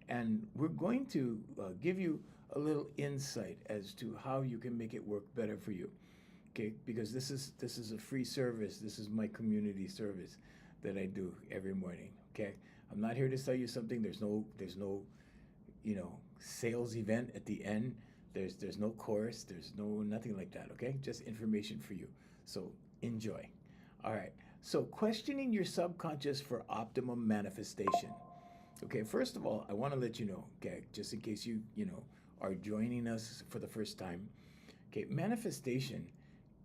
And we're going to give you a little insight as to how you can make it work better for you. Okay, because this is a free service. This is my community service that I do every morning. Okay, I'm not here to sell you something. There's no sales event at the end. There's no course. There's nothing like that. Okay, just information for you. So enjoy. All right. So questioning your subconscious for optimum manifestation. Okay, first of all, I want to let you know, okay, just in case you are joining us for the first time. Okay, manifestation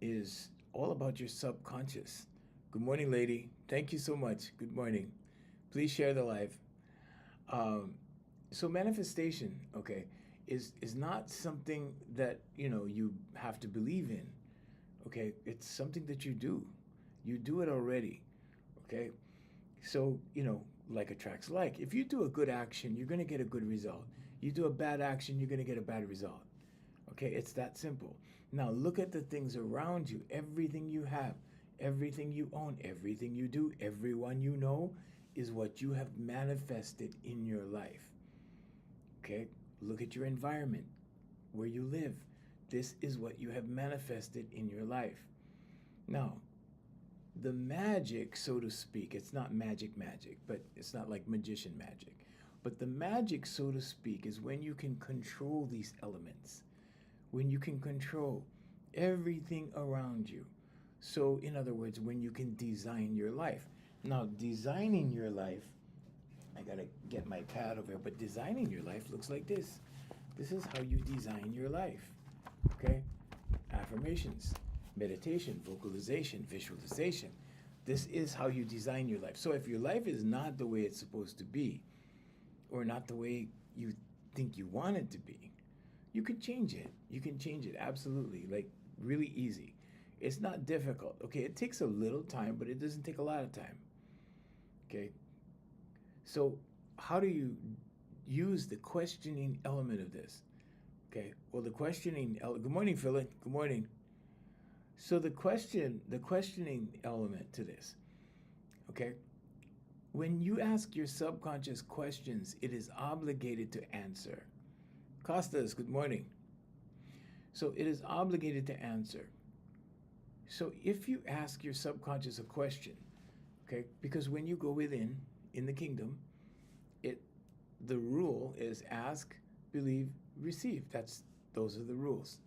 is all about your subconscious. Good morning, lady. Thank you so much. Good morning. Please share the live. Um, so manifestation, okay, is not something that you have to believe in. Okay, it's something that you do. You do it already. Okay, so like attracts like. If you do a good action, you're going to get a good result. You do a bad action, you're going to get a bad result. Okay, it's that simple. Now look at the things around you, everything you have, everything you own, everything you do, everyone you know is what you have manifested in your life. Okay, look at your environment, where you live. This is what you have manifested in your life. Now, the magic, so to speak, it's not magic, but it's not like magician magic. But the magic, so to speak, is when you can control these elements, when you can control everything around you. So, in other words, when you can design your life. Now, designing your life, I gotta get my pad over here, but designing your life looks like this. This is how you design your life. Okay? Affirmations, meditation, vocalization, visualization. This is how you design your life. So if your life is not the way it's supposed to be, or not the way you think you want it to be, you can change it. You can change it, absolutely, like really easy. It's not difficult. Okay, it takes a little time, but it doesn't take a lot of time. Okay, so how do you use the questioning element of this? Okay, well, good morning, Philip. Good morning. So the questioning element to this, okay? When you ask your subconscious questions, it is obligated to answer. Costas, good morning. So it is obligated to answer. So if you ask your subconscious a question, okay, because when you go within in the kingdom, the rule is ask, believe, receive. Those are the rules.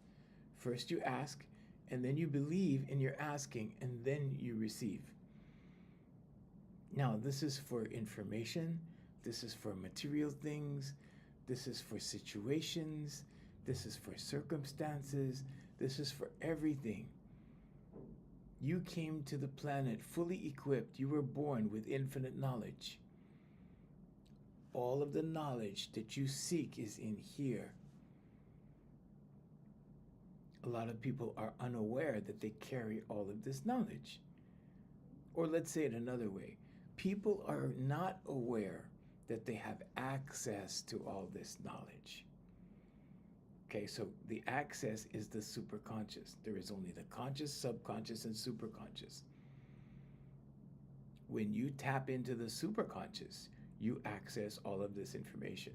First you ask, and then you believe in your asking, and then you receive. Now, this is for information, this is for material things, this is for situations, this is for circumstances, this is for everything. You came to the planet fully equipped. You were born with infinite knowledge. All of the knowledge that you seek is in here. A lot of people are unaware that they carry all of this knowledge. Or let's say it another way. People are not aware that they have access to all this knowledge. Okay, so the access is the superconscious. There is only the conscious, subconscious, and superconscious. When you tap into the superconscious, you access all of this information.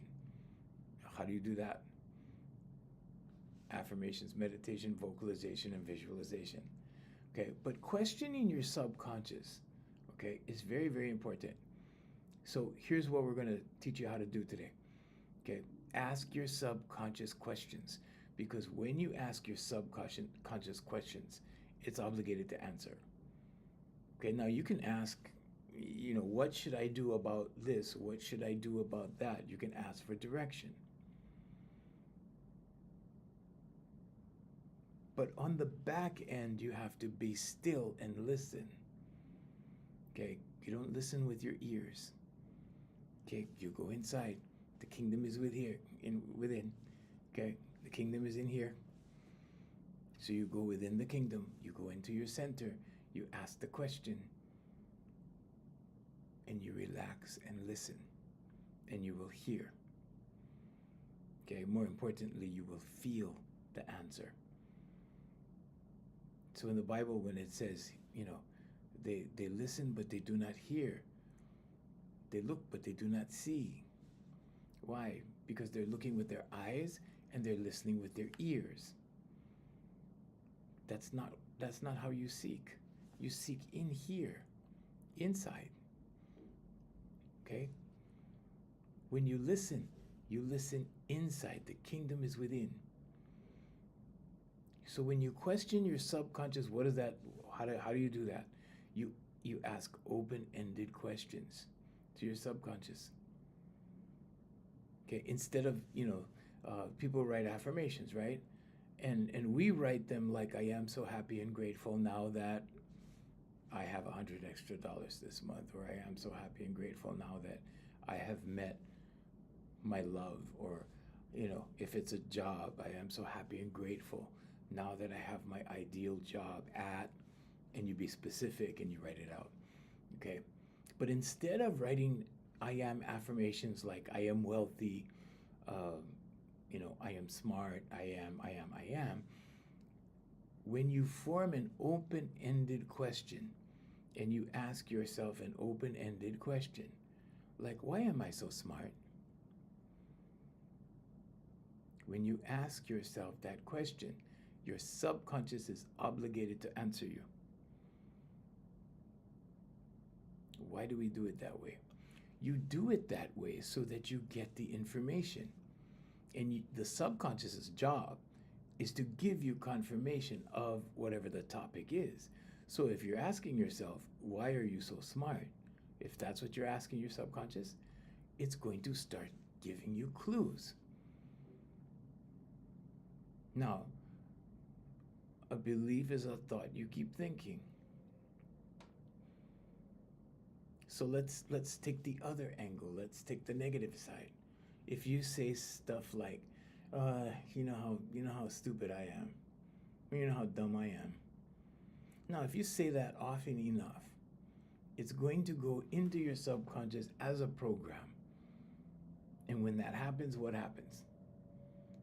How do you do that? Affirmations, meditation, vocalization, and visualization. Okay, but questioning your subconscious, okay, is very, very important. So here's what we're going to teach you how to do today. Okay, ask your subconscious questions, because when you ask your subconscious questions, it's obligated to answer. Okay, now you can ask, what should I do about this? What should I do about that? You can ask for direction. But on the back end, you have to be still and listen. Okay, you don't listen with your ears. Okay, you go inside. The kingdom is within. Okay, the kingdom is in here. So you go within the kingdom. You go into your center. You ask the question. And you relax and listen. And you will hear. Okay, more importantly, you will feel the answer. So in the Bible, when it says, they listen, but they do not hear. They look, but they do not see. Why? Because they're looking with their eyes and they're listening with their ears. That's not how you seek. You seek in here, inside. Okay? When you listen inside. The kingdom is within. So when you question your subconscious, what is that? How do you do that? You ask open-ended questions to your subconscious. Okay, instead of, people write affirmations, right? And we write them like, I am so happy and grateful now that I have $100 extra this month, or I am so happy and grateful now that I have met my love, or, if it's a job, I am so happy and grateful now that I have my ideal job at, and you be specific and you write it out, okay? But instead of writing I am affirmations like I am wealthy, I am smart, I am, when you form an open-ended question and you ask yourself an open-ended question, like, why am I so smart? When you ask yourself that question, your subconscious is obligated to answer you. Why do we do it that way? You do it that way so that you get the information. And the subconscious's job is to give you confirmation of whatever the topic is. So if you're asking yourself, why are you so smart? If that's what you're asking your subconscious, it's going to start giving you clues. Now, a belief is a thought you keep thinking. So let's take the other angle. Let's take the negative side. If you say stuff like, you know how stupid I am, or you know how dumb I am. Now, if you say that often enough, it's going to go into your subconscious as a program. And when that happens, what happens?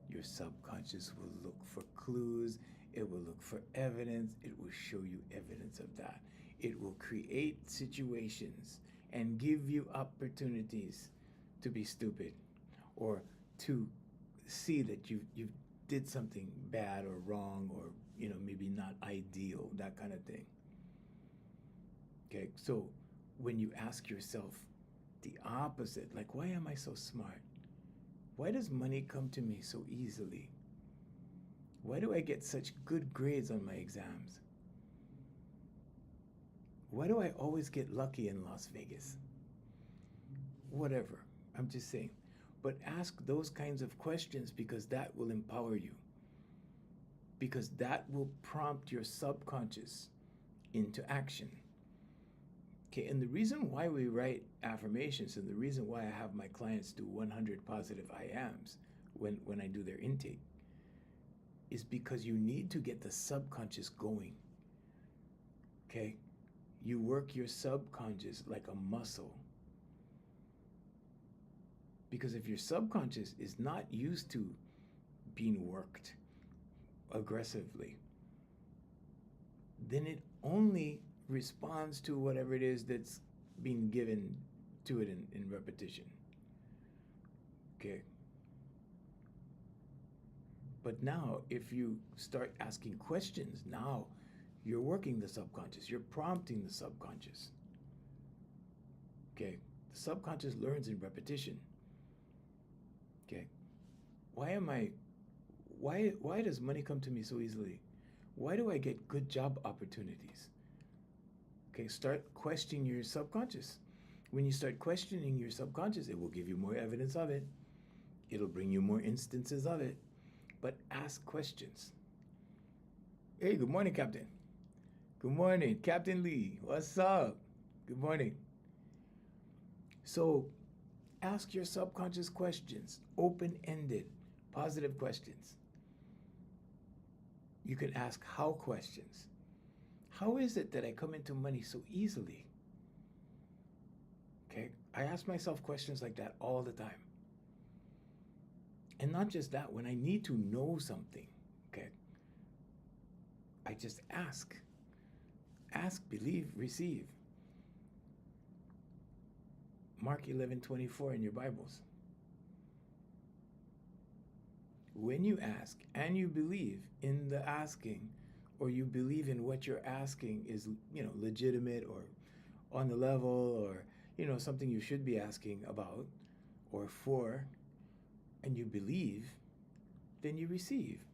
Your subconscious will look for clues. It will look for evidence. It will show you evidence of that. It will create situations and give you opportunities to be stupid, or to see that you did something bad or wrong, or maybe not ideal, that kind of thing. Okay, so when you ask yourself the opposite, like, why am I so smart? Why does money come to me so easily? Why do I get such good grades on my exams? Why do I always get lucky in Las Vegas? Whatever, I'm just saying. But ask those kinds of questions, because that will empower you. Because that will prompt your subconscious into action. Okay, and the reason why we write affirmations, and the reason why I have my clients do 100 positive I ams when I do their intake, is because you need to get the subconscious going. Okay? You work your subconscious like a muscle. Because if your subconscious is not used to being worked aggressively, then it only responds to whatever it is that's being given to it in repetition. Okay? But now, if you start asking questions, now you're working the subconscious. You're prompting the subconscious. Okay? The subconscious learns in repetition. Okay? Why does money come to me so easily? Why do I get good job opportunities? Okay, start questioning your subconscious. When you start questioning your subconscious, it will give you more evidence of it. It'll bring you more instances of it. But ask questions. Hey, good morning, Captain. Good morning, Captain Lee. What's up? Good morning. So, ask your subconscious questions, open-ended, positive questions. You can ask how questions. How is it that I come into money so easily? Okay, I ask myself questions like that all the time. And not just that, when I need to know something, okay, I just ask. Ask, believe, receive. Mark 11:24 in your Bibles. When you ask and you believe in the asking, or you believe in what you're asking is, legitimate or on the level, or, something you should be asking about or for, and you believe, then you receive.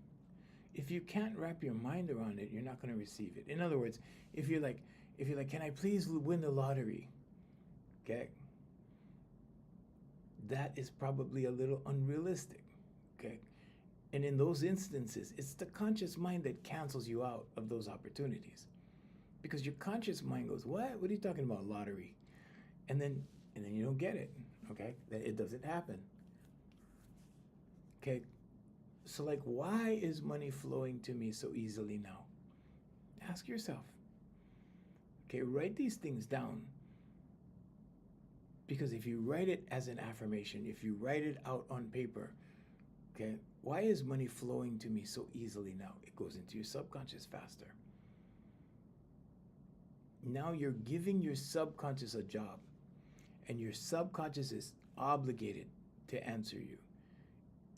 If you can't wrap your mind around it, you're not going to receive it. In other words, if you're like, can I please win the lottery? Okay? That is probably a little unrealistic. Okay? And in those instances, it's the conscious mind that cancels you out of those opportunities. Because your conscious mind goes, what? What are you talking about, lottery? And then you don't get it. Okay? It doesn't happen. Okay? So, like, why is money flowing to me so easily now? Ask yourself. Okay, write these things down. Because if you write it as an affirmation, if you write it out on paper, okay, why is money flowing to me so easily now? It goes into your subconscious faster. Now you're giving your subconscious a job, and your subconscious is obligated to answer you.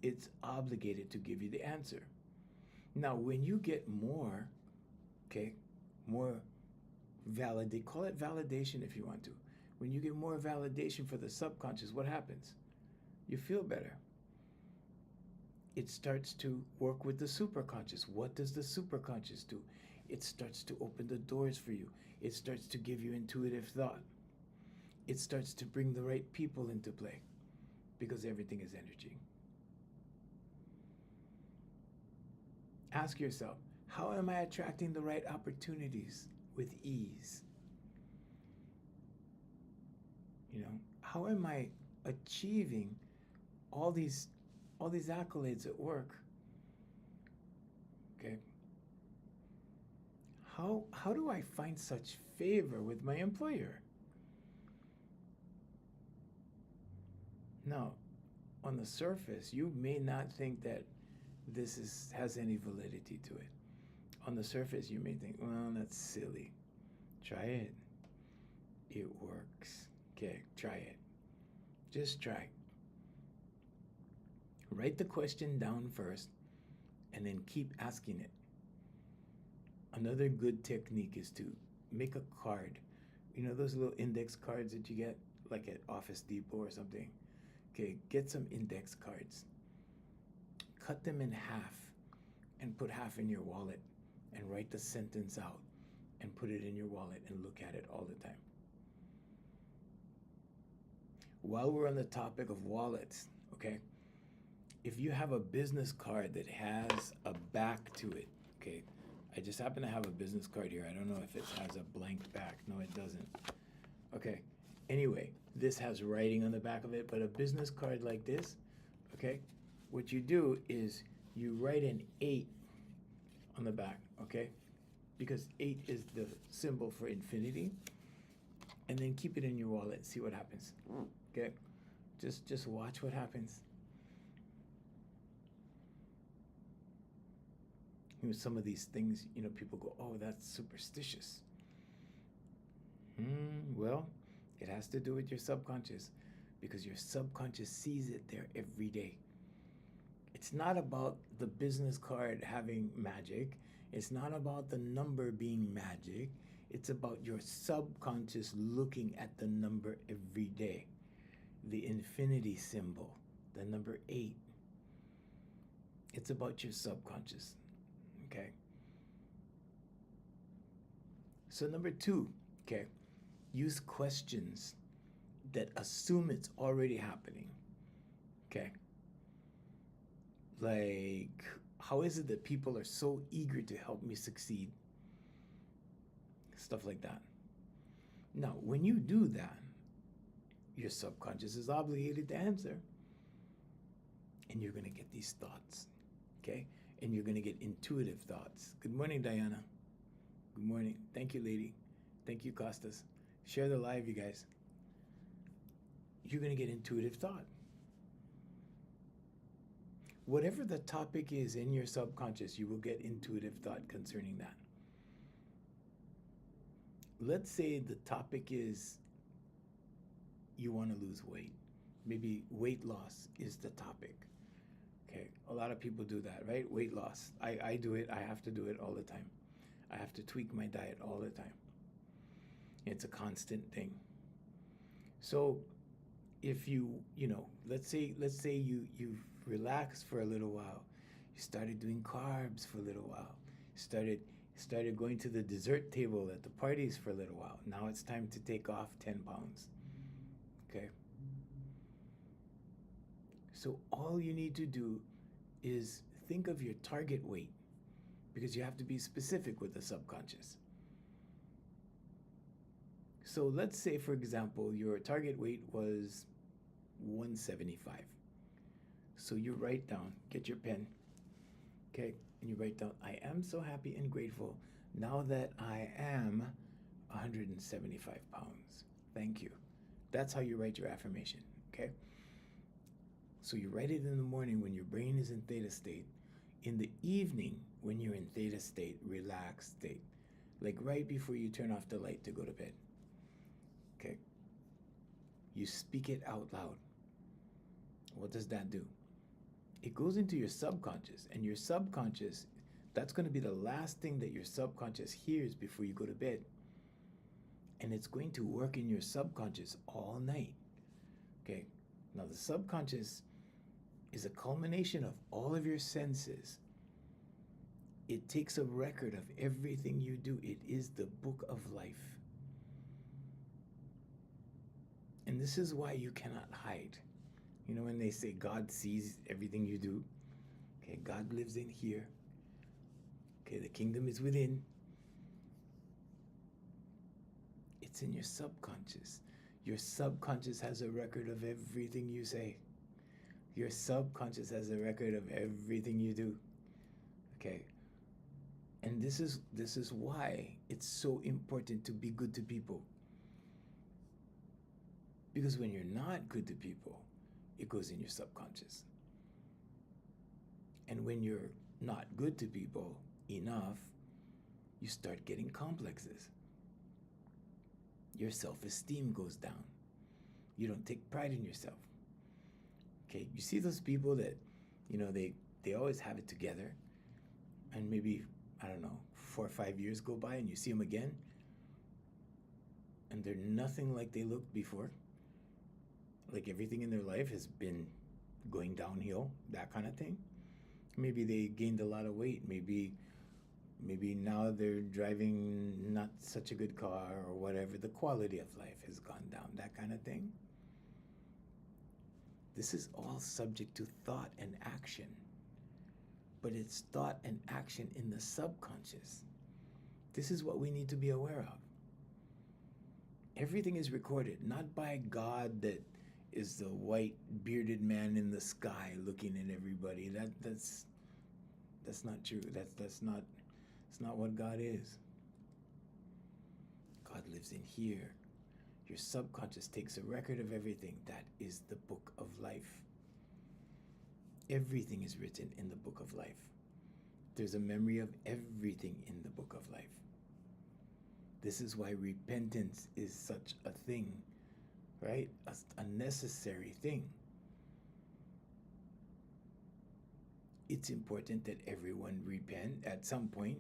It's obligated to give you the answer. Now, when you get more, more validate, call it validation if you want to. When you get more validation for the subconscious, what happens? You feel better. It starts to work with the superconscious. What does the superconscious do? It starts to open the doors for you. It starts to give you intuitive thought. It starts to bring the right people into play, because everything is energy. Ask yourself, how am I attracting the right opportunities with ease? How am I achieving all these accolades at work? Okay. How do I find such favor with my employer? Now, on the surface, you may not think that this has any validity to it. On the surface, you may think, well, that's silly. Try it. It works. Okay, try it. Just try. Write the question down first, and then keep asking it. Another good technique is to make a card. Those little index cards that you get, like at Office Depot or something? Okay, get some index cards. Cut them in half and put half in your wallet, and write the sentence out and put it in your wallet and look at it all the time. While we're on the topic of wallets, okay, if you have a business card that has a back to it, okay, I just happen to have a business card here. I don't know if it has a blank back. No, it doesn't. Okay, anyway, this has writing on the back of it, but a business card like this, okay, what you do is you write an 8 on the back, okay? Because 8 is the symbol for infinity. And then keep it in your wallet and see what happens. Okay? Just watch what happens. Some of these things, people go, oh, that's superstitious. Well, it has to do with your subconscious, because your subconscious sees it there every day. It's not about the business card having magic. It's not about the number being magic. It's about your subconscious looking at the number every day. The infinity symbol, the number 8. It's about your subconscious. Okay? So number 2, okay, use questions that assume it's already happening. Okay? Like, how is it that people are so eager to help me succeed? Stuff like that. Now, when you do that, your subconscious is obligated to answer. And you're going to get these thoughts, okay? And you're going to get intuitive thoughts. Good morning, Diana. Good morning. Thank you, lady. Thank you, Costas. Share the live, you guys. You're going to get intuitive thought. Whatever the topic is in your subconscious, you will get intuitive thought concerning that. Let's say the topic is you want to lose weight. Maybe weight loss is the topic. Okay, a lot of people do that, right? Weight loss. I do it. I have to do it all the time. I have to tweak my diet all the time. It's a constant thing. So if let's say you've relaxed for a little while. You started doing carbs for a little while. You started going to the dessert table at the parties for a little while. Now it's time to take off 10 pounds. Okay? So all you need to do is think of your target weight, because you have to be specific with the subconscious. So let's say, for example, your target weight was 175. So you write down, get your pen, okay, and you write down, I am so happy and grateful now that I am 175 pounds. Thank you. That's how you write your affirmation, okay? So you write it in the morning when your brain is in theta state. In the evening, when you're in theta state, relaxed state, like right before you turn off the light to go to bed. Okay? You speak it out loud. What does that do? It goes into your subconscious, and your subconscious, that's going to be the last thing that your subconscious hears before you go to bed. And it's going to work in your subconscious all night. Okay? Now, the subconscious is a culmination of all of your senses. It takes a record of everything you do. It is the book of life. And this is why you cannot hide. You know when they say God sees everything you do? Okay, God lives in here. Okay, the kingdom is within. It's in your subconscious. Your subconscious has a record of everything you say. Your subconscious has a record of everything you do. Okay? And this is why it's so important to be good to people. Because when you're not good to people, it goes in your subconscious. And when you're not good to people enough, you start getting complexes. Your self-esteem goes down. You don't take pride in yourself. Okay, you see those people that, they always have it together, and maybe, 4 or 5 years go by and you see them again, and they're nothing like they looked before. Like everything in their life has been going downhill, that kind of thing. Maybe they gained a lot of weight. Maybe now they're driving not such a good car or whatever. The quality of life has gone down, that kind of thing. This is all subject to thought and action. But it's thought and action in the subconscious. This is what we need to be aware of. Everything is recorded, not by God that is the white bearded man in the sky looking at everybody. That's not true. That's not what God is. God lives in here. Your subconscious takes a record of everything. That is the book of life. Everything is written in the book of life. There's a memory of everything in the book of life. This is why repentance is such a thing, right? A necessary thing. It's important that everyone repent at some point,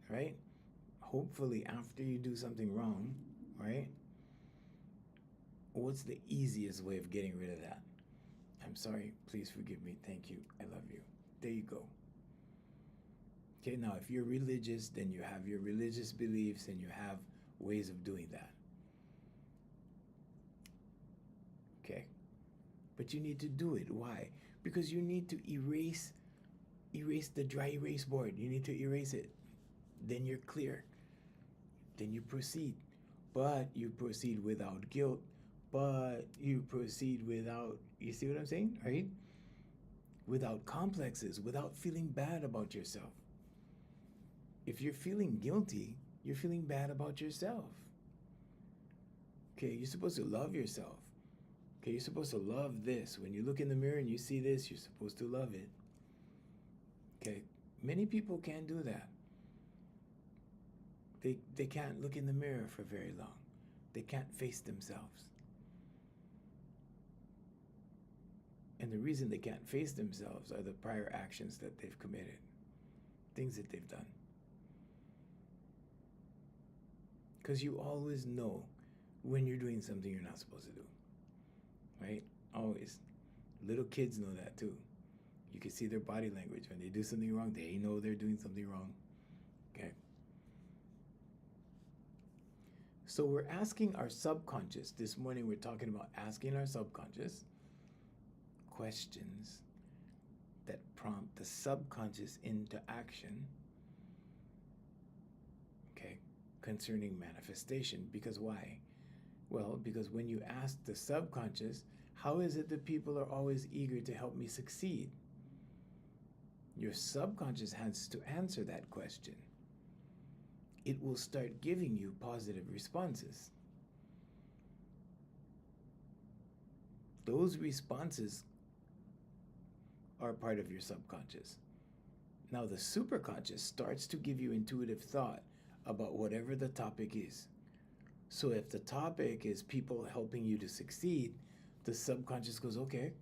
right? Hopefully after you do something wrong, right? What's the easiest way of getting rid of that? I'm sorry, please forgive me, thank you, I love you. There you go. Okay, now if you're religious, then you have your religious beliefs and you have ways of doing that. Okay? But you need to do it. Why? Because you need to erase the dry erase board. You need to erase it. Then you're clear. Then you proceed. But you proceed without guilt. But you proceed without, you see what I'm saying? Right? Without complexes, without feeling bad about yourself. If you're feeling guilty, you're feeling bad about yourself. Okay, you're supposed to love yourself. Okay, you're supposed to love this. When you look in the mirror and you see this, you're supposed to love it. Okay, many people can't do that. They can't look in the mirror for very long. They can't face themselves. And the reason they can't face themselves are the prior actions that they've committed, things that they've done. Because you always know when you're doing something you're not supposed to do, right? Always. Little kids know that too. You can see their body language. When they do something wrong, they know they're doing something wrong. Okay. So we're asking our subconscious. This morning we're talking about asking our subconscious questions that prompt the subconscious into action, okay, concerning manifestation. Because why? Well, because when you ask the subconscious, how is it that people are always eager to help me succeed? Your subconscious has to answer that question. It will start giving you positive responses. Those responses are part of your subconscious. Now the superconscious starts to give you intuitive thought about whatever the topic is. So if the topic is people helping you to succeed, the subconscious goes, okay,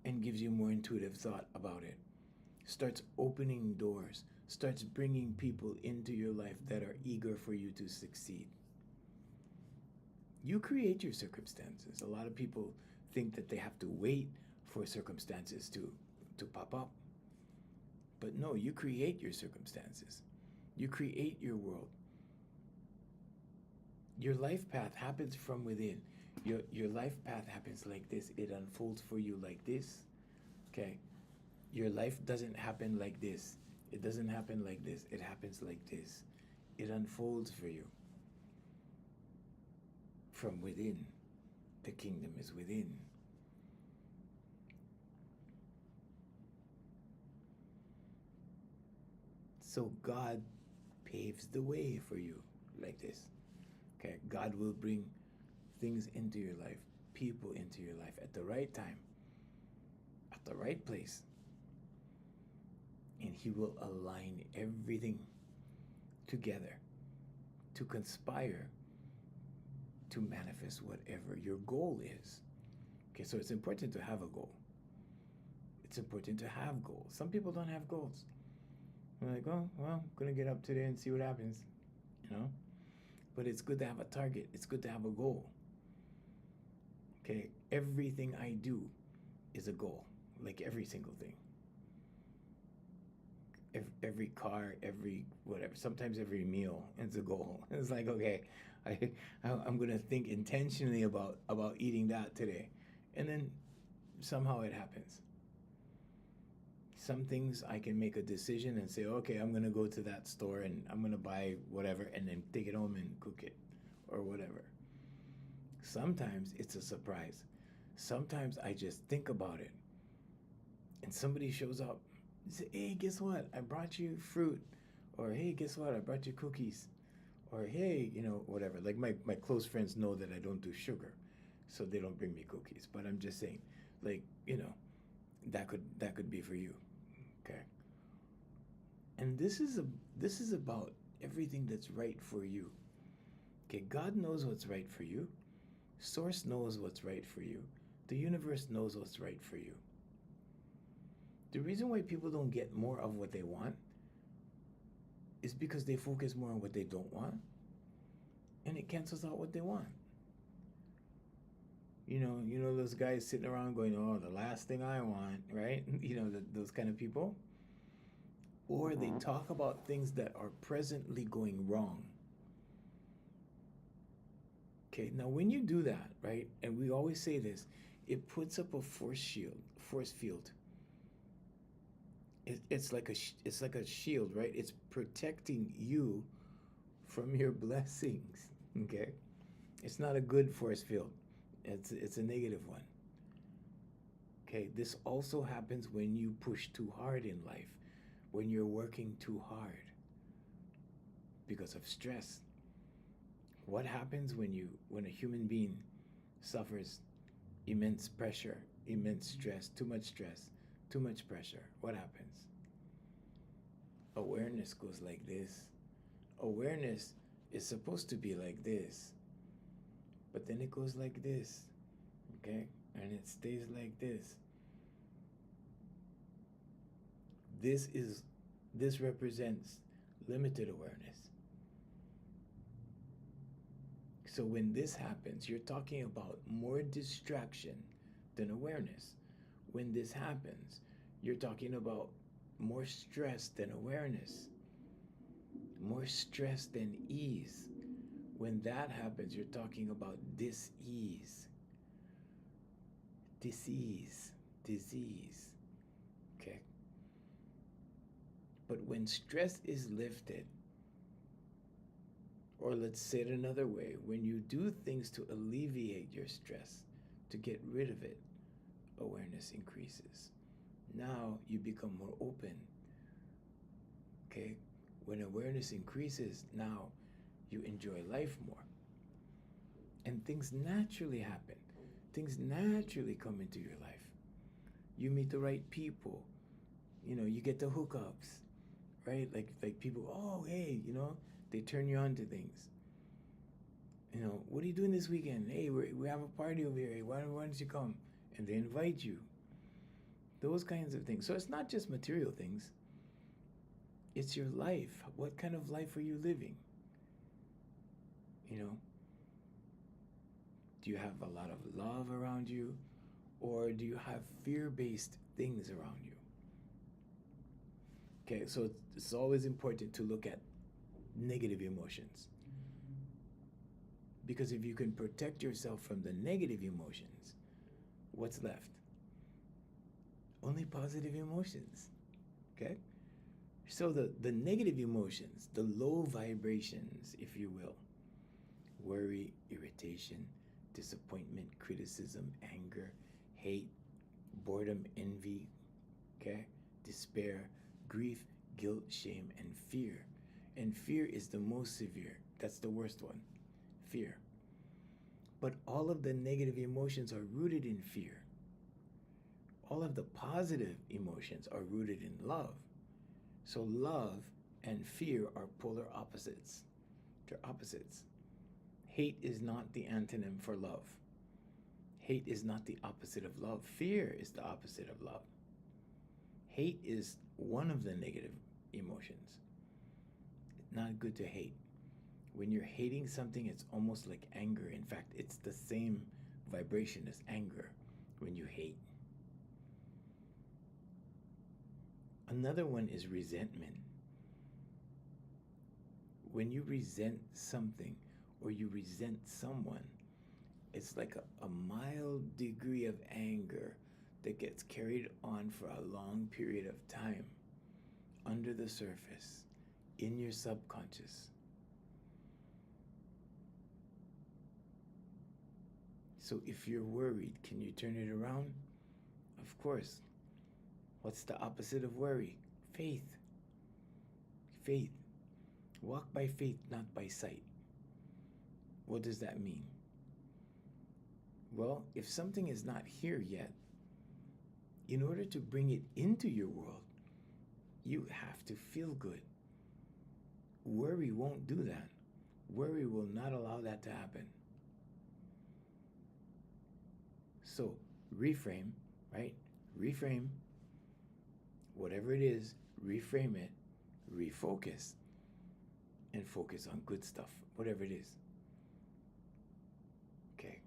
and gives you more intuitive thought about it. Starts opening doors, starts bringing people into your life that are eager for you to succeed. You create your circumstances. A lot of people think that they have to wait for circumstances to pop up. But no, you create your circumstances. You create your world. Your life path happens from within. Your life path happens like this. It unfolds for you like this. Okay? Your life doesn't happen like this. It doesn't happen like this. It happens like this. It unfolds for you from within. The kingdom is within. So God paves the way for you like this. Okay, God will bring things into your life, people into your life at the right time, at the right place. And He will align everything together to conspire to manifest whatever your goal is. Okay, so it's important to have a goal. It's important to have goals. Some people don't have goals. They're like, oh, well, I'm going to get up today and see what happens, you know? But it's good to have a target. It's good to have a goal. Okay, everything I do is a goal, like every single thing. Every car, every whatever, sometimes every meal is a goal. It's like, okay, I'm going to think intentionally about eating that today. And then somehow it happens. Some things I can make a decision and say, okay, I'm going to go to that store and I'm going to buy whatever and then take it home and cook it or whatever. Sometimes it's a surprise. Sometimes I just think about it and somebody shows up and say, hey, guess what? I brought you fruit. Or, hey, guess what? I brought you cookies. Or, hey, you know, whatever. Like my close friends know that I don't do sugar, so they don't bring me cookies. But I'm just saying, like, you know, that could be for you. Okay. And this is about everything that's right for you. Okay, God knows what's right for you. Source knows what's right for you. The universe knows what's right for you. The reason why people don't get more of what they want is because they focus more on what they don't want, and it cancels out what they want. You know those guys sitting around going, oh, the last thing I want, right? You know, those kind of people. Or they talk about things that are presently going wrong. Okay, now when you do that, right, and we always say this, it puts up a force field. It's like a shield, right? It's protecting you from your blessings. Okay, it's not a good force field. It's a negative one. Okay, this also happens when you push too hard in life, when you're working too hard because of stress. What happens when a human being suffers immense pressure, immense stress, too much pressure? What happens? Awareness goes like this. Awareness is supposed to be like this, but then it goes like this. Okay? and it stays like this. This represents limited awareness. So when this happens, you're talking about more distraction than awareness. When this happens, you're talking about more stress than awareness, more stress than ease. When that happens, you're talking about dis-ease, disease, disease. Okay? But when stress is lifted, or let's say it another way, when you do things to alleviate your stress, to get rid of it, awareness increases. Now you become more open. Okay? When awareness increases, now you enjoy life more. And things naturally happen. Things naturally come into your life. You meet the right people. You get the hookups, right? Like people, oh, hey, they turn you on to things. What are you doing this weekend? Hey, we have a party over here. Hey, why don't you come? And they invite you. Those kinds of things. So it's not just material things. It's your life. What kind of life are you living? Do you have a lot of love around you? Or do you have fear-based things around you? Okay, so it's always important to look at negative emotions. Because if you can protect yourself from the negative emotions, what's left? Only positive emotions. Okay? So the negative emotions, the low vibrations, if you will, worry, irritation, disappointment, criticism, anger, hate, boredom, envy, okay, despair, grief, guilt, shame, and fear. And fear is the most severe. That's the worst one. Fear. But all of the negative emotions are rooted in fear. All of the positive emotions are rooted in love. So love and fear are polar opposites. They're opposites. Hate is not the antonym for love. Hate is not the opposite of love. Fear is the opposite of love. Hate is one of the negative emotions. It's not good to hate. When you're hating something, it's almost like anger. In fact, it's the same vibration as anger when you hate. Another one is resentment. When you resent something or you resent someone, it's like a mild degree of anger that gets carried on for a long period of time under the surface, in your subconscious. So if you're worried, can you turn it around? Of course. What's the opposite of worry? Faith. Faith. Walk by faith, not by sight. What does that mean? Well, if something is not here yet, in order to bring it into your world, you have to feel good. Worry won't do that. Worry will not allow that to happen. So, reframe, right? Reframe. Whatever it is, reframe it, refocus, and focus on good stuff, whatever it is. Okay.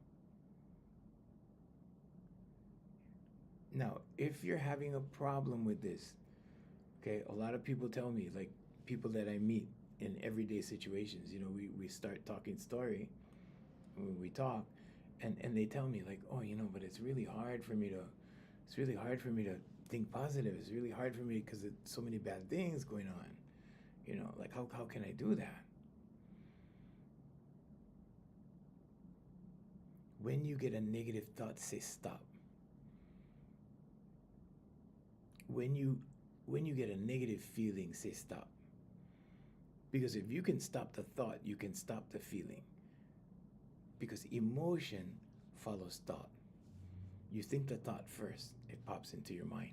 Now, if you're having a problem with this, okay, a lot of people tell me, like people that I meet in everyday situations, we start talking story, when we talk, and they tell me like, oh, but it's really hard for me to think positive. It's really hard for me because there's so many bad things going on. Like how can I do that? When you get a negative thought, say stop. When you get a negative feeling, say stop. Because if you can stop the thought, you can stop the feeling. Because emotion follows thought. You think the thought first, it pops into your mind.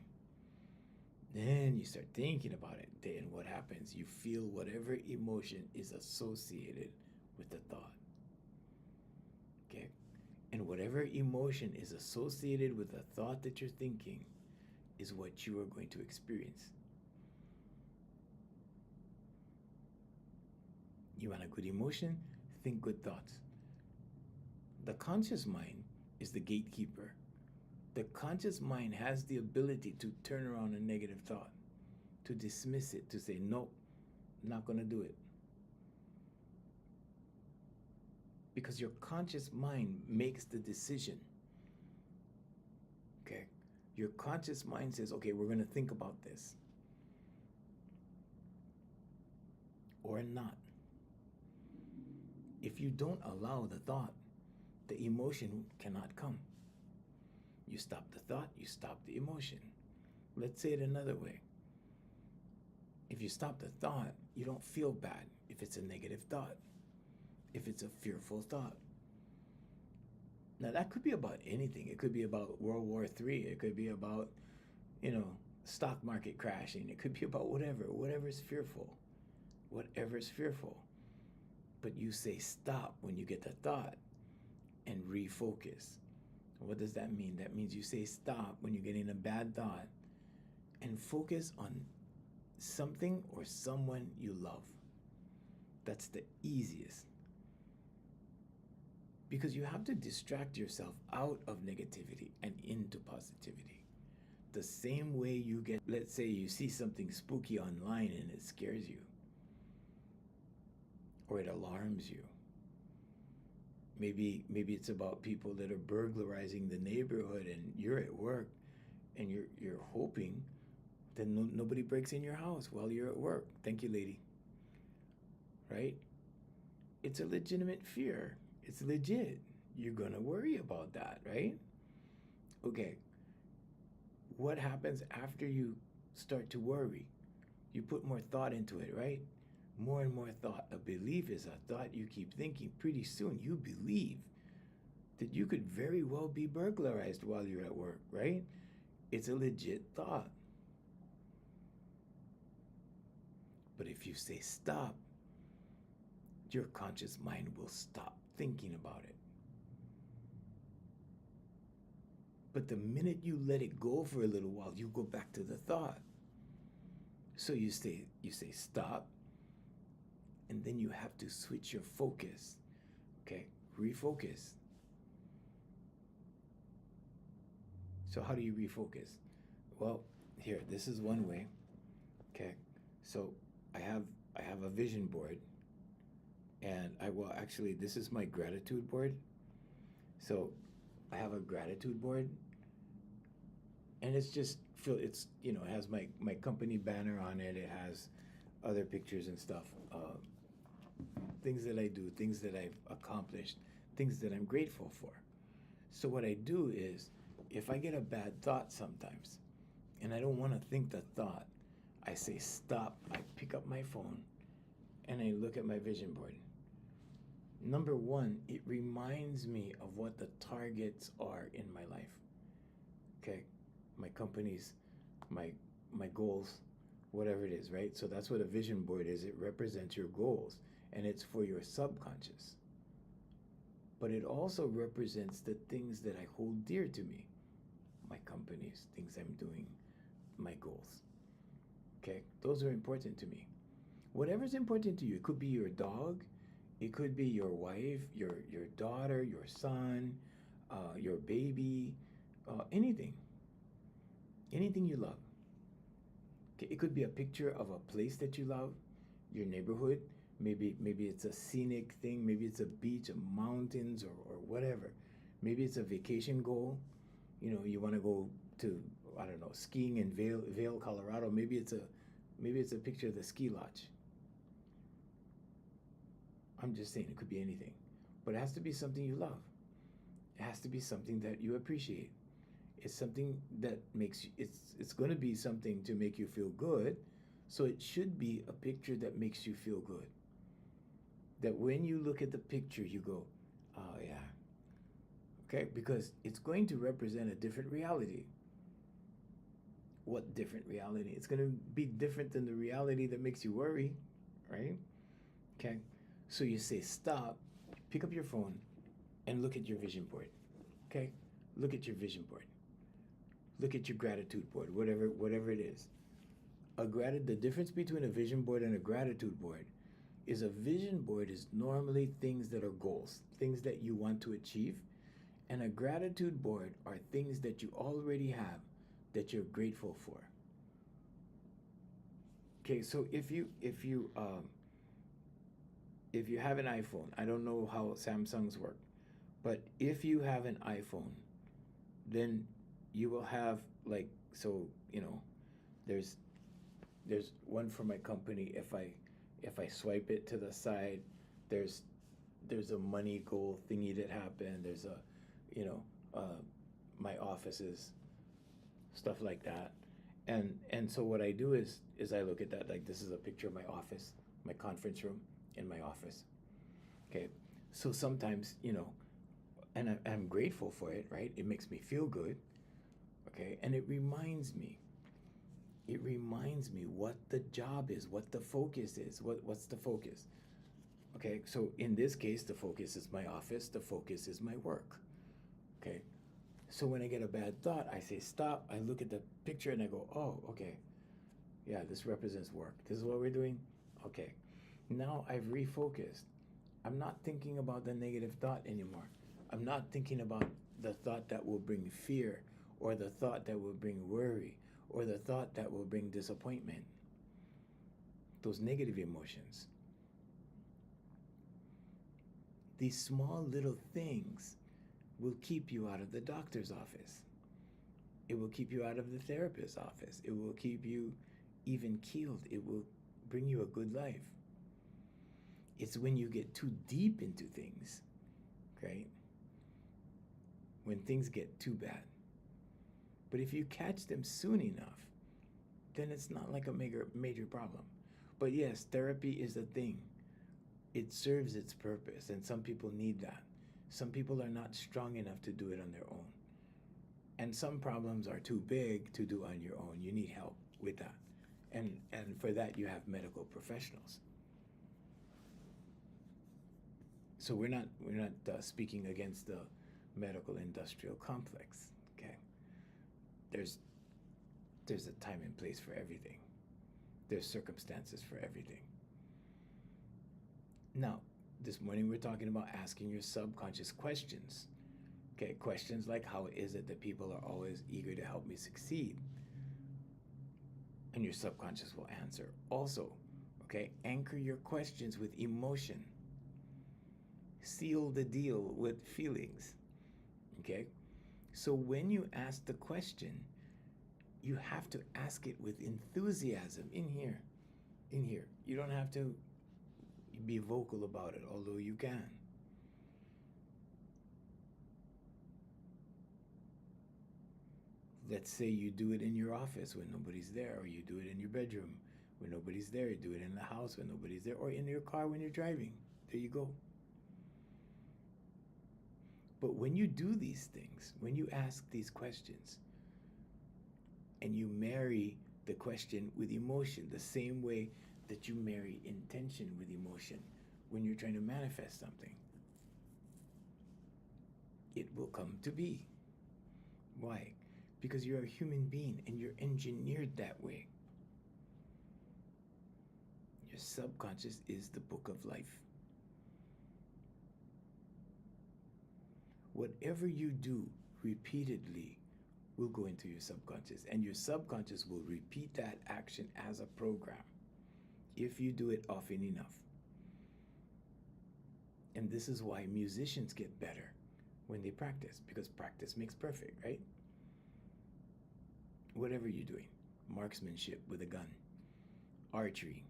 Then you start thinking about it. Then what happens? You feel whatever emotion is associated with the thought. Okay? And whatever emotion is associated with the thought that you're thinking is what you are going to experience. You want a good emotion? Think good thoughts. The conscious mind is the gatekeeper. The conscious mind has the ability to turn around a negative thought, to dismiss it, to say, nope, not going to do it. Because your conscious mind makes the decision. Okay? Your conscious mind says, okay, we're going to think about this. Or not. If you don't allow the thought, the emotion cannot come. You stop the thought, you stop the emotion. Let's say it another way. If you stop the thought, you don't feel bad if it's a negative thought, if it's a fearful thought. Now that could be about anything. It could be about World War III. It could be about, stock market crashing. It could be about whatever's fearful. Whatever's fearful. But you say stop when you get the thought and refocus. What does that mean? That means you say stop when you're getting a bad thought and focus on something or someone you love. That's the easiest. Because you have to distract yourself out of negativity and into positivity. The same way you get, let's say you see something spooky online and it scares you, or it alarms you. Maybe it's about people that are burglarizing the neighborhood and you're at work and you're hoping that nobody breaks in your house while you're at work. Thank you, lady. Right? It's a legitimate fear. It's legit. You're going to worry about that, right? Okay. What happens after you start to worry? You put more thought into it, right? More and more thought. A belief is a thought you keep thinking. Pretty soon you believe that you could very well be burglarized while you're at work, right? It's a legit thought. But if you say stop, your conscious mind will stop thinking about it. But the minute you let it go for a little while, you go back to the thought. So you say stop, and then you have to switch your focus. Okay, refocus. So how do you refocus? Well, here, this is one way. Okay, so I have a vision board, and actually this is my gratitude board. So I have a gratitude board, and it's just it has my company banner on it. It has other pictures and stuff, things that I do, things that I've accomplished, things that I'm grateful for. So what I do is, if I get a bad thought sometimes, and I don't want to think the thought, I say stop. I pick up my phone, and I look at my vision board. Number one, it reminds me of what the targets are in my life. Okay, my companies, my goals, whatever it is, right? So that's what a vision board is. It represents your goals, and it's for your subconscious. But it also represents the things that I hold dear to me, my companies, things I'm doing, my goals. Okay, those are important to me. Whatever's important to you, it could be your dog, it could be your wife, your daughter, your son, your baby, anything you love. Okay, it could be a picture of a place that you love, your neighborhood. Maybe it's a scenic thing. Maybe it's a beach, mountains, or whatever. Maybe it's a vacation goal. You want to go to, I don't know, skiing in Vail, Colorado. Maybe it's a picture of the ski lodge. I'm just saying, it could be anything, but it has to be something you love. It has to be something that you appreciate. It's something that it's going to be something to make you feel good. So it should be a picture that makes you feel good. That when you look at the picture, you go, oh yeah. Okay, because it's going to represent a different reality. What different reality? It's going to be different than the reality that makes you worry, right? Okay, so you say stop, pick up your phone, and look at your vision board. Okay? Look at your vision board. Look at your gratitude board, whatever it is. The difference between a vision board and a gratitude board is a vision board is normally things that are goals, things that you want to achieve, and a gratitude board are things that you already have that you're grateful for. Okay, so if you have an iPhone, I don't know how Samsungs work, but if you have an iPhone, then you will have like so you know, there's there's one for my company. If I swipe it to the side, there's there's a money goal thingy that happened. There's a you know my offices, stuff like that, and so what I do is I look at that like this is a picture of my office, my conference room in my office. Okay, so sometimes and I'm grateful for it, right? It makes me feel good. Okay, and it reminds me what the job is, what the focus is, what's the focus. Okay, so in this case, the focus is my office, the focus is my work. Okay, so when I get a bad thought, I say stop, I look at the picture and I go, oh, okay, yeah, this represents work. This is what we're doing. Okay, now I've refocused. I'm not thinking about the negative thought anymore. I'm not thinking about the thought that will bring fear, or the thought that will bring worry, or the thought that will bring disappointment. Those negative emotions. These small little things will keep you out of the doctor's office. It will keep you out of the therapist's office. It will keep you even keeled. It will bring you a good life. It's when you get too deep into things, right? When things get too bad. But if you catch them soon enough, then it's not like a major problem. But yes, therapy is a thing. It serves its purpose, and some people need that. Some people are not strong enough to do it on their own. And some problems are too big to do on your own. You need help with that. And for that you have medical professionals. So we're not speaking against the medical industrial complex. Okay, there's a time and place for everything. There's circumstances for everything. Now, this morning we're talking about asking your subconscious questions. Okay, questions like how is it that people are always eager to help me succeed? And your subconscious will answer. Also, okay, anchor your questions with emotion. Seal the deal with feelings. Okay? So when you ask the question, you have to ask it with enthusiasm in here. In here. You don't have to be vocal about it, although you can. Let's say you do it in your office when nobody's there, or you do it in your bedroom when nobody's there, you do it in the house when nobody's there, or in your car when you're driving. There you go. But when you do these things, when you ask these questions, and you marry the question with emotion, the same way that you marry intention with emotion when you're trying to manifest something, it will come to be. Why? Because you're a human being and you're engineered that way. Your subconscious is the book of life. Whatever you do repeatedly will go into your subconscious, and your subconscious will repeat that action as a program if you do it often enough. And this is why musicians get better when they practice, because practice makes perfect, right? Whatever you're doing, marksmanship with a gun, archery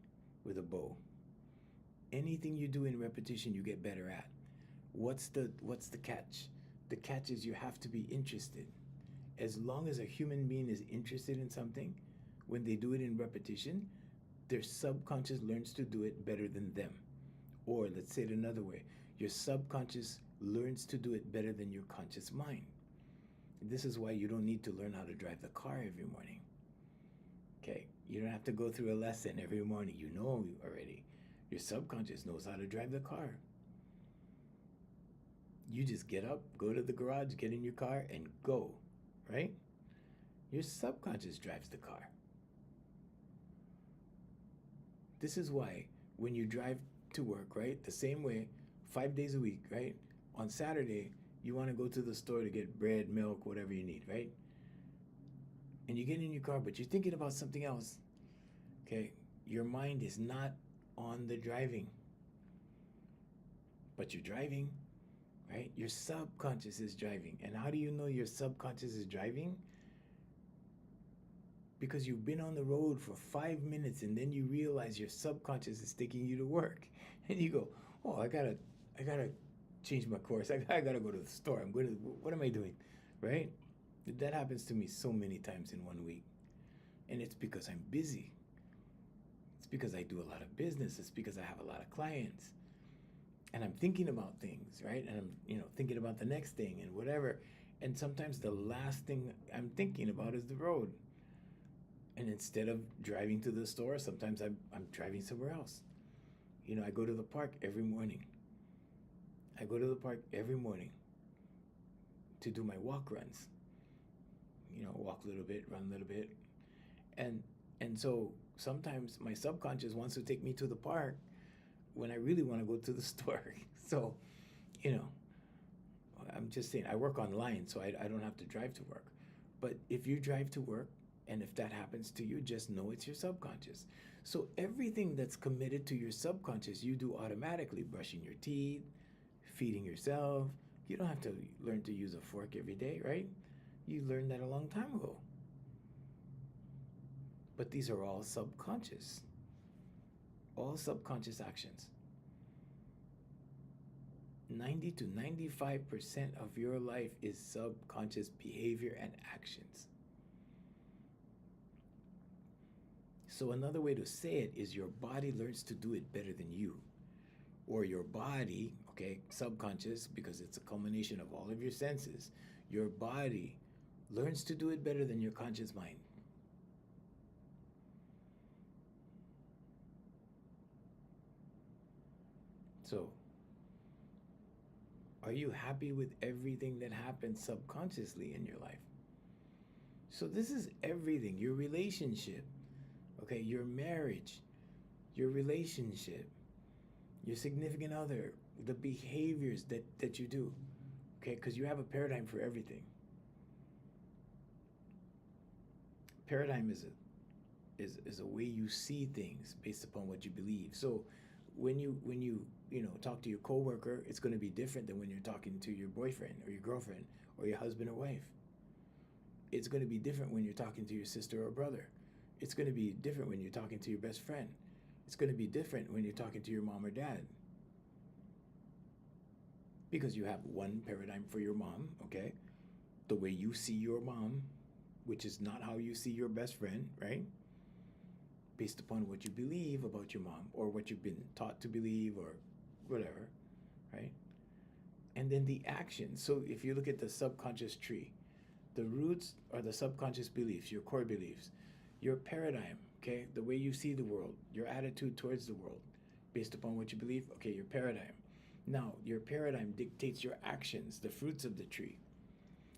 with a bow, anything you do in repetition, you get better at. What's the catch? The catch is you have to be interested. As long as a human being is interested in something, when they do it in repetition, their subconscious learns to do it better than them. Or let's say it another way, your subconscious learns to do it better than your conscious mind. This is why you don't need to learn how to drive the car every morning. Okay, you don't have to go through a lesson every morning. You know already. Your subconscious knows how to drive the car. You just get up, go to the garage, get in your car, and go, right? Your subconscious drives the car. This is why when you drive to work, right, the same way, 5 days a week, right? On Saturday, you want to go to the store to get bread, milk, whatever you need, right? And you get in your car, but you're thinking about something else, okay? Your mind is not on the driving, but you're driving, right? Your subconscious is driving. And how do you know your subconscious is driving? Because you've been on the road for 5 minutes and then you realize your subconscious is taking you to work. And you go, oh, I gotta change my course. I gotta go to the store. What am I doing? Right? That happens to me so many times in 1 week. And it's because I'm busy. It's because I do a lot of business. It's because I have a lot of clients. And I'm thinking about things, right? And I'm, thinking about the next thing and whatever. And sometimes the last thing I'm thinking about is the road. And instead of driving to the store, sometimes I'm driving somewhere else. I go to the park every morning. I go to the park every morning to do my walk runs. Walk a little bit, run a little bit. And so sometimes my subconscious wants to take me to the park when I really want to go to the store. So, I'm just saying, I work online, so I don't have to drive to work. But if you drive to work, and if that happens to you, just know it's your subconscious. So everything that's committed to your subconscious, you do automatically. Brushing your teeth, feeding yourself. You don't have to learn to use a fork every day, right? You learned that a long time ago. But these are all subconscious. All subconscious actions. 90 to 95% of your life is subconscious behavior and actions. So another way to say it is your body learns to do it better than you. Or your body, okay, subconscious, because it's a culmination of all of your senses, your body learns to do it better than your conscious mind. So, are you happy with everything that happens subconsciously in your life? So this is everything, your relationship, okay, your marriage, your relationship, your significant other, the behaviors that you do, okay, because you have a paradigm for everything. Paradigm is a way you see things based upon what you believe. So when you talk to your coworker, it's going to be different than when you're talking to your boyfriend or your girlfriend or your husband or wife. It's going to be different when you're talking to your sister or brother. It's going to be different when you're talking to your best friend. It's going to be different when you're talking to your mom or dad. Because you have one paradigm for your mom, okay? The way you see your mom, which is not how you see your best friend, right? Based upon what you believe about your mom or what you've been taught to believe or whatever, right? And then the actions. So if you look at the subconscious tree, the roots are the subconscious beliefs, your core beliefs, your paradigm, okay? The way you see the world, your attitude towards the world, based upon what you believe, okay, your paradigm. Now, your paradigm dictates your actions, the fruits of the tree.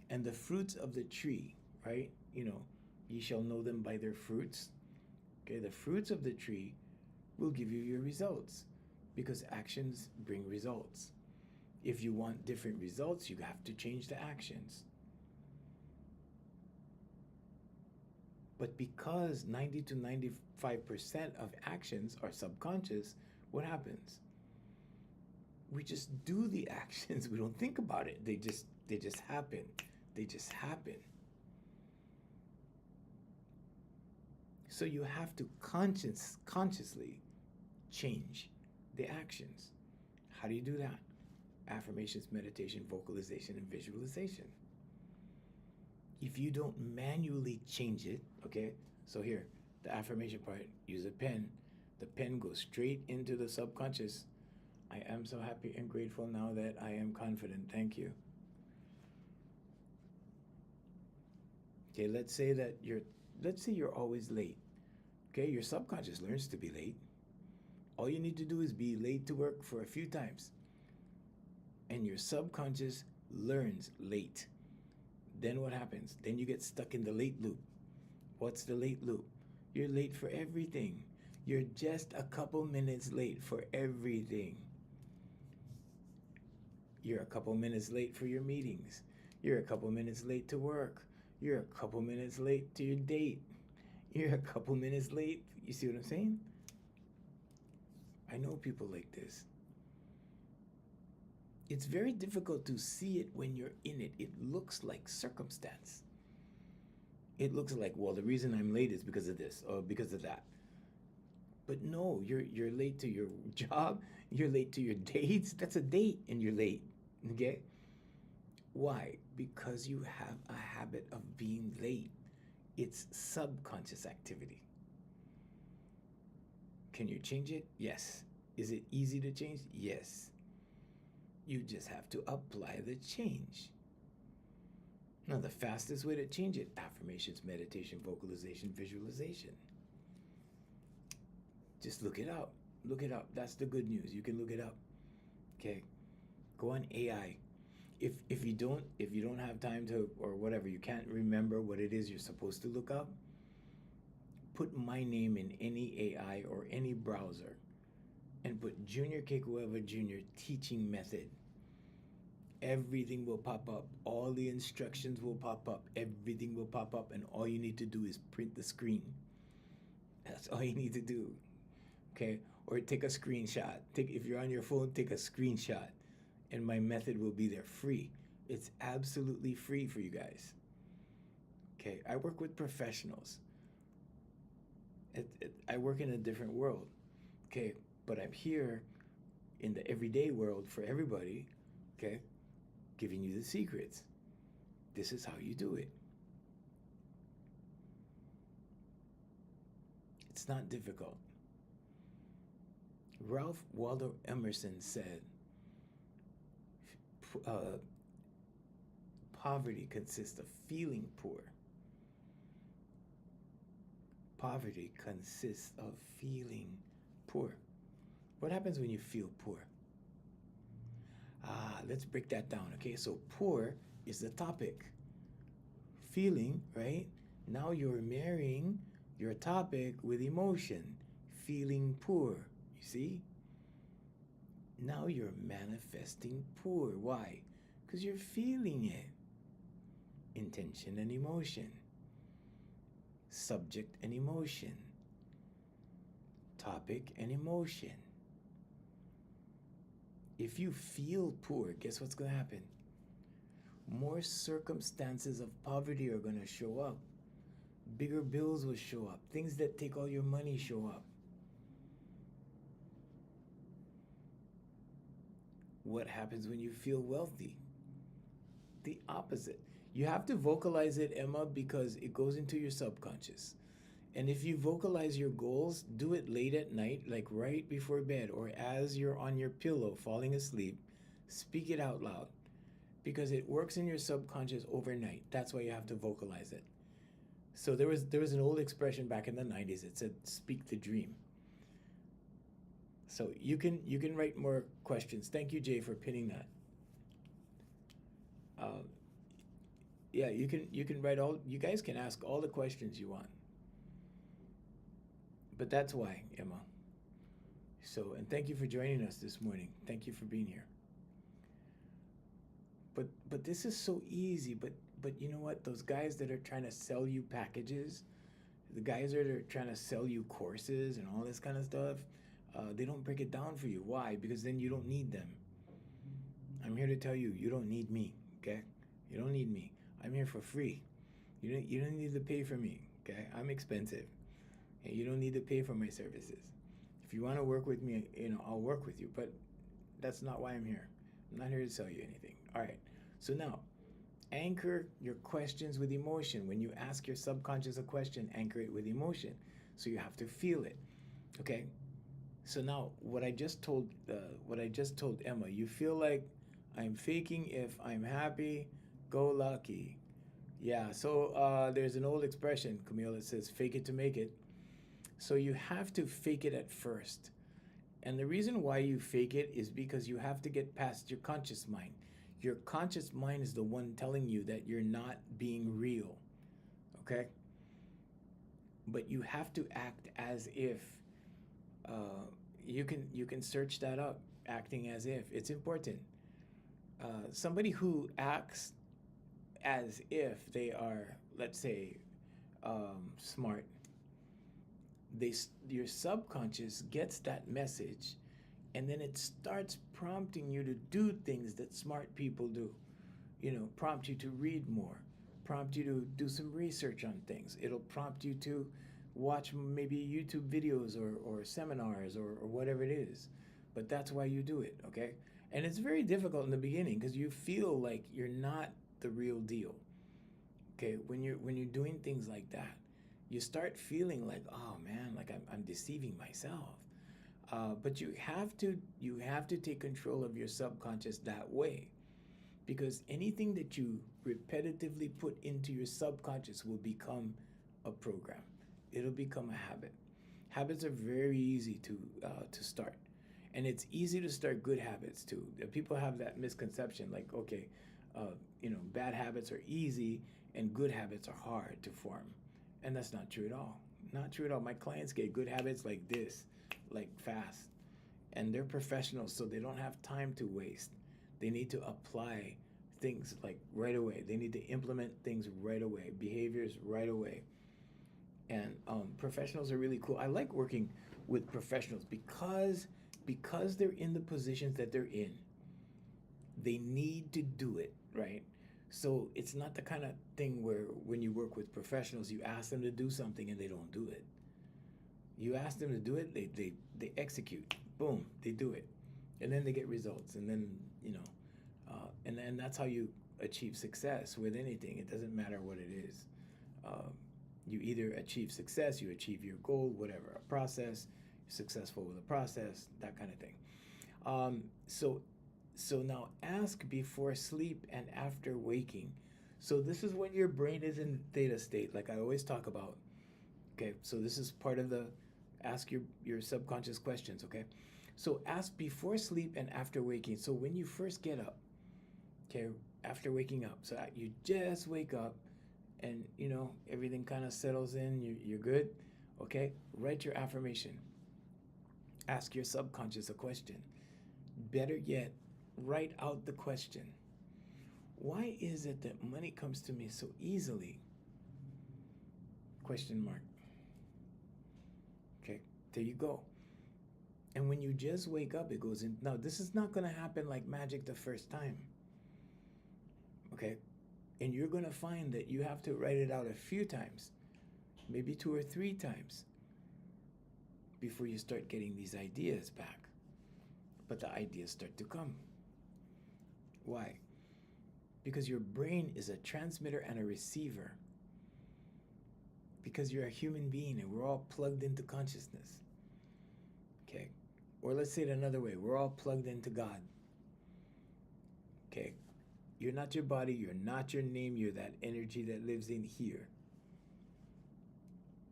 And the fruits of the tree, right? Ye shall know them by their fruits. Okay, the fruits of the tree will give you your results because actions bring results. If you want different results, you have to change the actions. But because 90 to 95% of actions are subconscious, what happens? We just do the actions. We don't think about it. They just happen. They just happen. So you have to consciously change the actions. How do you do that? Affirmations, meditation, vocalization, and visualization. If you don't manually change it, okay? So here, the affirmation part, use a pen. The pen goes straight into the subconscious. I am so happy and grateful now that I am confident. Thank you. Okay, let's say you're always late. Okay, your subconscious learns to be late. All you need to do is be late to work for a few times. and your subconscious learns late. Then what happens? Then you get stuck in the late loop. What's the late loop? You're late for everything. You're just a couple minutes late for everything. You're a couple minutes late for your meetings. You're a couple minutes late to work. You're a couple minutes late to your date. You're a couple minutes late. You see what I'm saying? I know people like this. It's very difficult to see it when you're in it. It looks like circumstance. It looks like, well, the reason I'm late is because of this or because of that. But no, you're late to your job. You're late to your dates. That's a date, and you're late. Okay? Why? Because you have a habit of being late. It's subconscious activity. Can you change it? Yes. Is it easy to change? Yes. You just have to apply the change. Now, the fastest way to change it, affirmations, meditation, vocalization, visualization. Just look it up. Look it up. That's the good news. You can look it up. Okay? Go on AI. If you don't have time to, or whatever, you can't remember what it is you're supposed to look up, put my name in any AI or any browser and put Junior Kekuewa Jr. teaching method. Everything will pop up. All the instructions will pop up. Everything will pop up, and all you need to do is print the screen. That's all you need to do. Okay? Or take a screenshot. If you're on your phone, take a screenshot, and my method will be there free. It's absolutely free for you guys. Okay? I work with professionals. I work in a different world. Okay? But I'm here in the everyday world for everybody. Okay? Giving you the secrets. This is how you do it. It's not difficult. Ralph Waldo Emerson said, poverty consists of feeling poor. Poverty consists of feeling poor. What happens when you feel poor? Let's break that down, okay? So poor is the topic. Feeling, right? Now you're marrying your topic with emotion. Feeling poor, you see? Now you're manifesting poor. Why? Because you're feeling it. Intention and emotion. Subject and emotion. Topic and emotion. If you feel poor, guess what's going to happen? More circumstances of poverty are going to show up. Bigger bills will show up. Things that take all your money show up. What happens when you feel wealthy? The opposite. You have to vocalize it, Emma, because it goes into your subconscious. And if you vocalize your goals, do it late at night, like right before bed, or as you're on your pillow falling asleep. Speak it out loud, because it works in your subconscious overnight. That's why you have to vocalize it. So there was an old expression back in the 90s. It said, "Speak the dream." So you can write more questions. Thank you, Jay, for pinning that. Yeah, you can write all. You guys can ask all the questions you want. But that's why, Emma. So, and thank you for joining us this morning. Thank you for being here. But this is so easy. But you know what? Those guys that are trying to sell you packages, the guys that are trying to sell you courses and all this kind of stuff, they don't break it down for you. Why? Because then you don't need them. I'm here to tell you, you don't need me. Okay? You don't need me. I'm here for free. You don't need to pay for me. Okay? I'm expensive. And you don't need to pay for my services. If you want to work with me, I'll work with you. But that's not why I'm here. I'm not here to sell you anything. All right. So now, anchor your questions with emotion. When you ask your subconscious a question, anchor it with emotion. So you have to feel it. Okay? So now, what I just told Emma, you feel like I'm faking if I'm happy, go lucky. Yeah, so there's an old expression, Camille, that says fake it to make it. So you have to fake it at first. And the reason why you fake it is because you have to get past your conscious mind. Your conscious mind is the one telling you that you're not being real. Okay? But you have to act as if. You can search that up. Acting as if, it's important. Somebody who acts as if they are, let's say, smart, your subconscious gets that message, and then it starts prompting you to do things that smart people do. Prompt you to read more, prompt you to do some research on things. It'll prompt you to watch maybe YouTube videos or seminars or whatever it is. But that's why you do it, okay? And it's very difficult in the beginning because you feel like you're not the real deal. Okay, when you're doing things like that, you start feeling like, oh man, like I'm deceiving myself. But you have to take control of your subconscious that way, because anything that you repetitively put into your subconscious will become a program. It'll become a habit. Habits are very easy to start, and it's easy to start good habits too. People have that misconception, like, okay, bad habits are easy and good habits are hard to form, and that's not true at all. Not true at all. My clients get good habits like this, like fast, and they're professionals, so they don't have time to waste. They need to apply things like right away. They need to implement things right away, behaviors right away. And professionals are really cool. I like working with professionals because they're in the positions that they're in. They need to do it, right? So it's not the kind of thing where when you work with professionals, you ask them to do something and they don't do it. You ask them to do it, they execute. Boom, they do it. And then they get results. And then, and that's how you achieve success with anything. It doesn't matter what it is. You either achieve success, you achieve your goal, whatever, a process, you're successful with a process, that kind of thing. So now ask before sleep and after waking. So this is when your brain is in theta state, like I always talk about. Okay, so this is part of the ask your subconscious questions, okay? So ask before sleep and after waking. So when you first get up, okay, after waking up, so you just wake up, and everything kind of settles in, you're good, okay? Write your affirmation. Ask your subconscious a question. Better yet, write out the question. Why is it that money comes to me so easily? Question mark. Okay, there you go. And when you just wake up, it goes in. Now, this is not going to happen like magic the first time. Okay? And you're going to find that you have to write it out a few times, maybe 2 or 3 times, before you start getting these ideas back. But the ideas start to come. Why? Because your brain is a transmitter and a receiver. Because you're a human being and we're all plugged into consciousness. Okay? Or let's say it another way. We're all plugged into God. Okay? You're not your body, you're not your name, you're that energy that lives in here.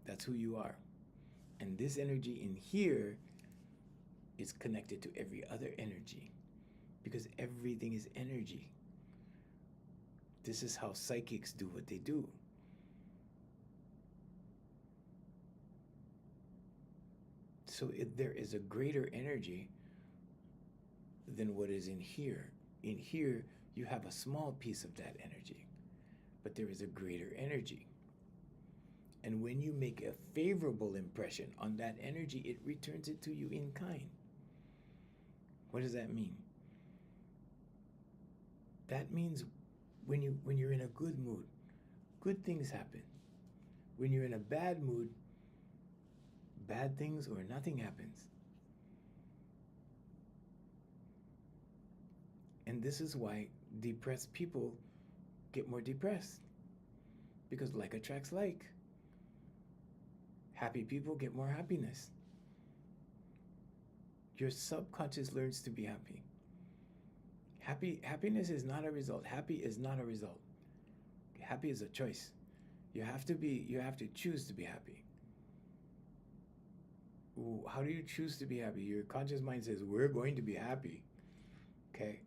That's who you are. And this energy in here is connected to every other energy, because everything is energy. This is how psychics do what they do. So there is a greater energy than what is in here. In here, you have a small piece of that energy, but there is a greater energy. And when you make a favorable impression on that energy, it returns it to you in kind. What does that mean? That means when you're in a good mood, good things happen. When you're in a bad mood, bad things or nothing happens. And this is why depressed people get more depressed, because like attracts like. Happy people get more happiness. Your subconscious learns to be happy. Happiness is not a result. Happy is not a result. Happy is a choice. You have to choose to be happy. How do you choose to be happy? Your conscious mind says, we're going to be happy. Okay?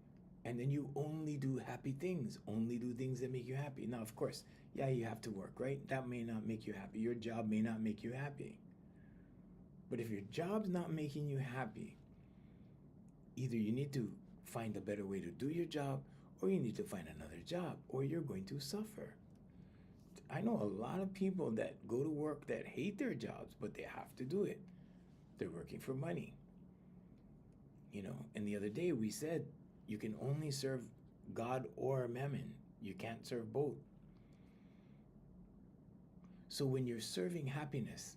And then you only do happy things, only do things that make you happy. Now, of course, yeah, you have to work, right? That may not make you happy. Your job may not make you happy. But if your job's not making you happy, either you need to find a better way to do your job, or you need to find another job, or you're going to suffer. I know a lot of people that go to work that hate their jobs, but they have to do it. They're working for money. And the other day we said you can only serve God or mammon. You can't serve both. So when you're serving happiness,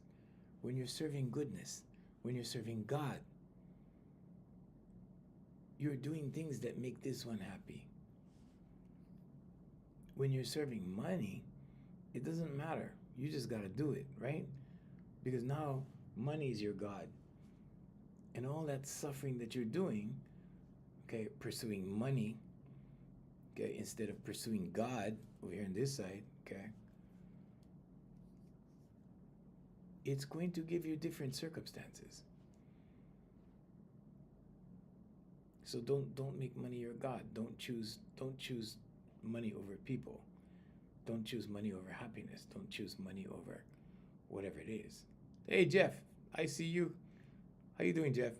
when you're serving goodness, when you're serving God, you're doing things that make this one happy. When you're serving money, it doesn't matter. You just got to do it, right? Because now money is your God. And all that suffering that you're doing, okay, pursuing money, okay, instead of pursuing God over here on this side, okay, it's going to give you different circumstances. So don't make money your God. Don't choose money over people. Don't choose money over happiness. Don't choose money over whatever it is. Hey Jeff, I see you. How you doing, Jeff?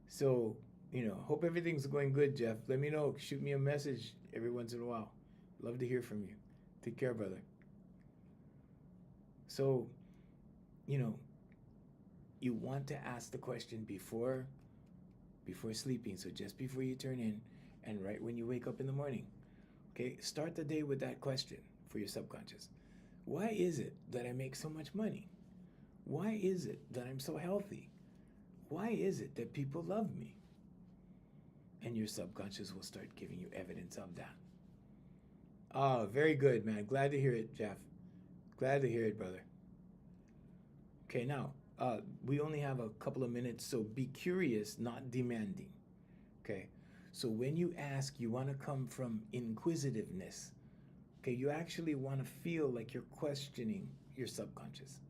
So, hope everything's going good, Jeff. Let me know. Shoot me a message every once in a while. Love to hear from you. Take care, brother. So, you want to ask the question before sleeping. So just before you turn in and right when you wake up in the morning. Okay, start the day with that question for your subconscious. Why is it that I make so much money? Why is it that I'm so healthy? Why is it that people love me? And your subconscious will start giving you evidence of that. Oh, very good, man. Glad to hear it, Jeff. Glad to hear it, brother. Okay, now, we only have a couple of minutes, so be curious, not demanding. Okay, so when you ask, you want to come from inquisitiveness. Okay, you actually want to feel like you're questioning your subconscious.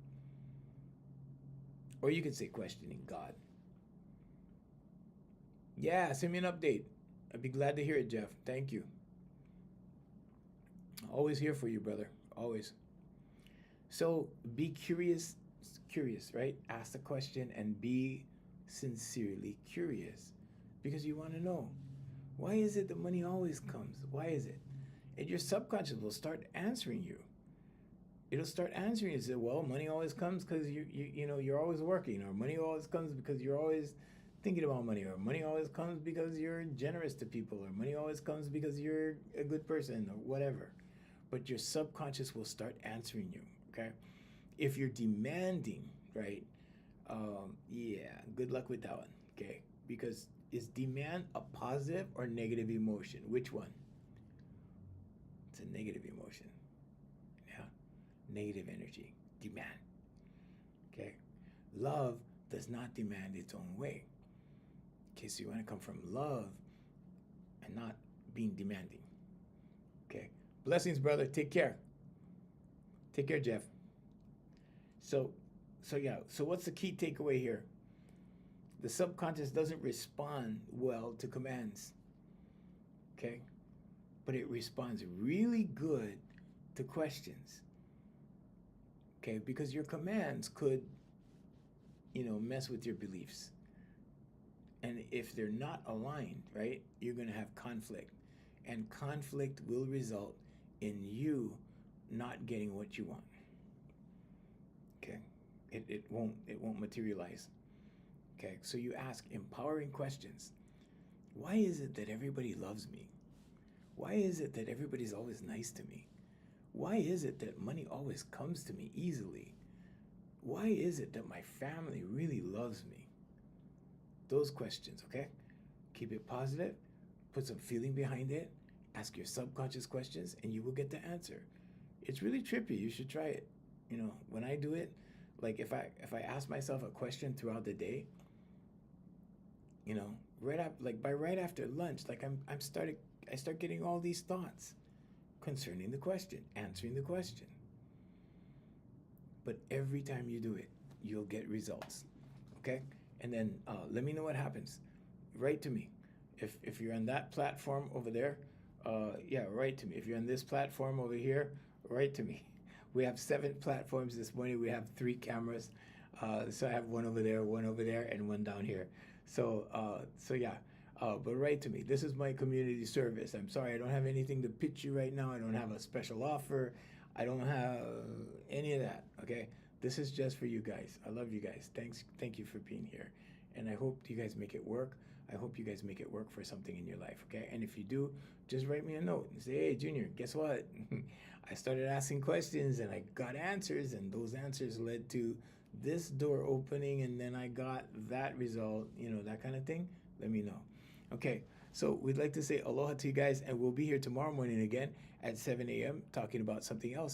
Or you could say questioning God. Yeah, send me an update. I'd be glad to hear it, Jeff. Thank you. Always here for you, brother. Always. So be curious, right? Ask the question and be sincerely curious because you want to know, why is it that money always comes? Why is it? And your subconscious will start answering you. It'll start answering you and say, well, money always comes because you're always working, or money always comes because you're always thinking about money, or money always comes because you're generous to people, or money always comes because you're a good person, or whatever. But your subconscious will start answering you, okay? If you're demanding, right, good luck with that one, okay? Because is demand a positive or negative emotion? Which one? It's a negative emotion. Yeah, negative energy, demand, okay? Love does not demand its own way. Okay, so you want to come from love and not being demanding. Okay, blessings, brother. Take care. Take care, Jeff. So what's the key takeaway here? The subconscious doesn't respond well to commands. Okay, but it responds really good to questions. Okay, because your commands could, mess with your beliefs. And if they're not aligned, right, you're going to have conflict. And conflict will result in you not getting what you want. Okay? It won't materialize. Okay? So you ask empowering questions. Why is it that everybody loves me? Why is it that everybody's always nice to me? Why is it that money always comes to me easily? Why is it that my family really loves me? Those questions, okay? Keep it positive, put some feeling behind it, ask your subconscious questions, and you will get the answer. It's really trippy. You should try it. When I do it, like if I ask myself a question throughout the day, right after lunch, like I start getting all these thoughts concerning the question, answering the question. but every time you do it, you'll get results. Okay? And then let me know what happens. Write to me. If you're on that platform over there, yeah, write to me. If you're on this platform over here, write to me. We have 7 platforms this morning. We have 3 cameras. So I have one over there, and one down here. So yeah. But write to me. This is my community service. I'm sorry, I don't have anything to pitch you right now. I don't have a special offer. I don't have any of that. Okay. This is just for you guys. I love you guys. Thank you for being here. And I hope you guys make it work. I hope you guys make it work for something in your life, okay? And if you do, just write me a note and say, hey, Junior, guess what? I started asking questions and I got answers, and those answers led to this door opening, and then I got that result, that kind of thing. Let me know. Okay, so we'd like to say aloha to you guys, and we'll be here tomorrow morning again at 7 a.m. talking about something else.